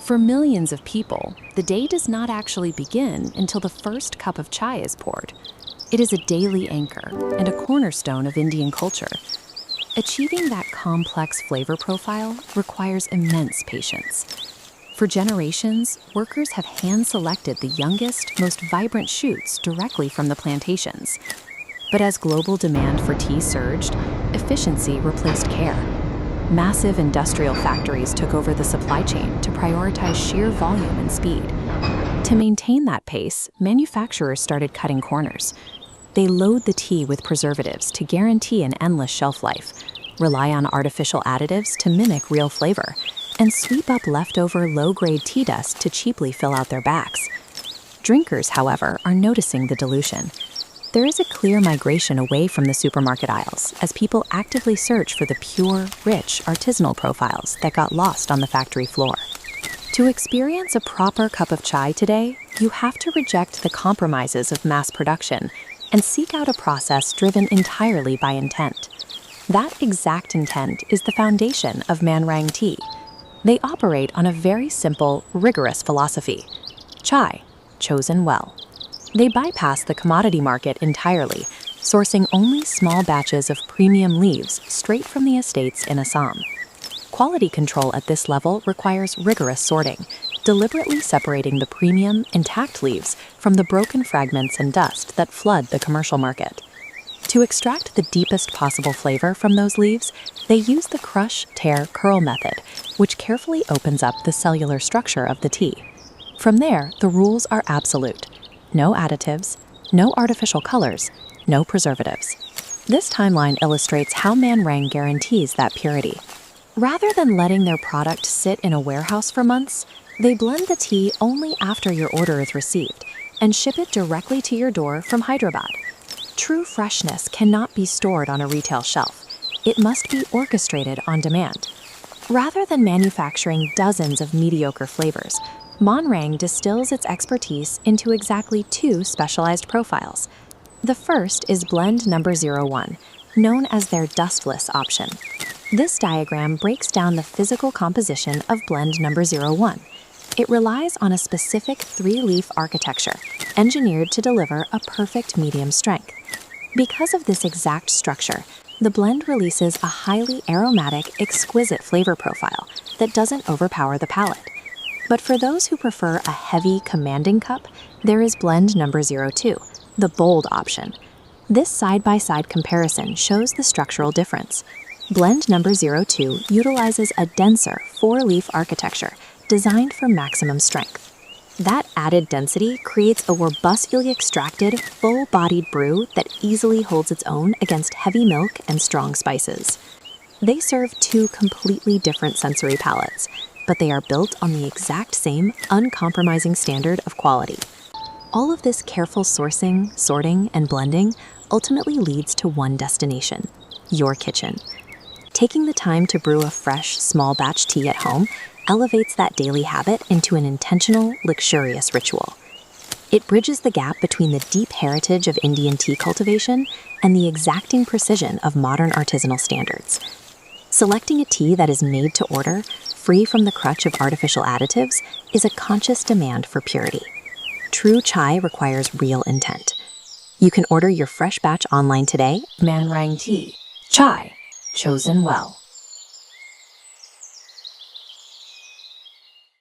For millions of people, the day does not actually begin until the first cup of chai is poured. It is a daily anchor and a cornerstone of Indian culture. Achieving that complex flavor profile requires immense patience. For generations, workers have hand-selected the youngest, most vibrant shoots directly from the plantations. But as global demand for tea surged, efficiency replaced care. Massive industrial factories took over the supply chain to prioritize sheer volume and speed. To maintain that pace, manufacturers started cutting corners. They load the tea with preservatives to guarantee an endless shelf life, rely on artificial additives to mimic real flavor, and sweep up leftover low-grade tea dust to cheaply fill out their bags. Drinkers, however, are noticing the dilution. There is a clear migration away from the supermarket aisles as people actively search for the pure, rich, artisanal profiles that got lost on the factory floor. To experience a proper cup of chai today, you have to reject the compromises of mass production and seek out a process driven entirely by intent. That exact intent is the foundation of Man Rang tea. They operate on a very simple, rigorous philosophy: chai, chosen well. They bypass the commodity market entirely, sourcing only small batches of premium leaves straight from the estates in Assam. Quality control at this level requires rigorous sorting, deliberately separating the premium, intact leaves from the broken fragments and dust that flood the commercial market. To extract the deepest possible flavor from those leaves, they use the crush, tear, curl method, which carefully opens up the cellular structure of the tea. From there, the rules are absolute. No additives, no artificial colors, no preservatives. This timeline illustrates how Man Rang guarantees that purity. Rather than letting their product sit in a warehouse for months, they blend the tea only after your order is received and ship it directly to your door from Hyderabad. True freshness cannot be stored on a retail shelf. It must be orchestrated on demand. Rather than manufacturing dozens of mediocre flavors, Man Rang distills its expertise into exactly two specialized profiles. The first is blend number 01, known as their dustless option. This diagram breaks down the physical composition of blend number 01. It relies on a specific three-leaf architecture, engineered to deliver a perfect medium strength. Because of this exact structure, the blend releases a highly aromatic, exquisite flavor profile that doesn't overpower the palate. But for those who prefer a heavy, commanding cup, there is blend number 02, the bold option. This side-by-side comparison shows the structural difference. Blend number 02 utilizes a denser, four-leaf architecture designed for maximum strength. That added density creates a robustly extracted, full-bodied brew that easily holds its own against heavy milk and strong spices. They serve two completely different sensory palates, but they are built on the exact same uncompromising standard of quality. All of this careful sourcing, sorting, and blending ultimately leads to one destination: your kitchen. Taking the time to brew a fresh, small batch tea at home elevates that daily habit into an intentional, luxurious ritual. It bridges the gap between the deep heritage of Indian tea cultivation and the exacting precision of modern artisanal standards. Selecting a tea that is made to order, free from the crutch of artificial additives, is a conscious demand for purity. True chai requires real intent. You can order your fresh batch online today. Man Rang tea. Chai, chosen well.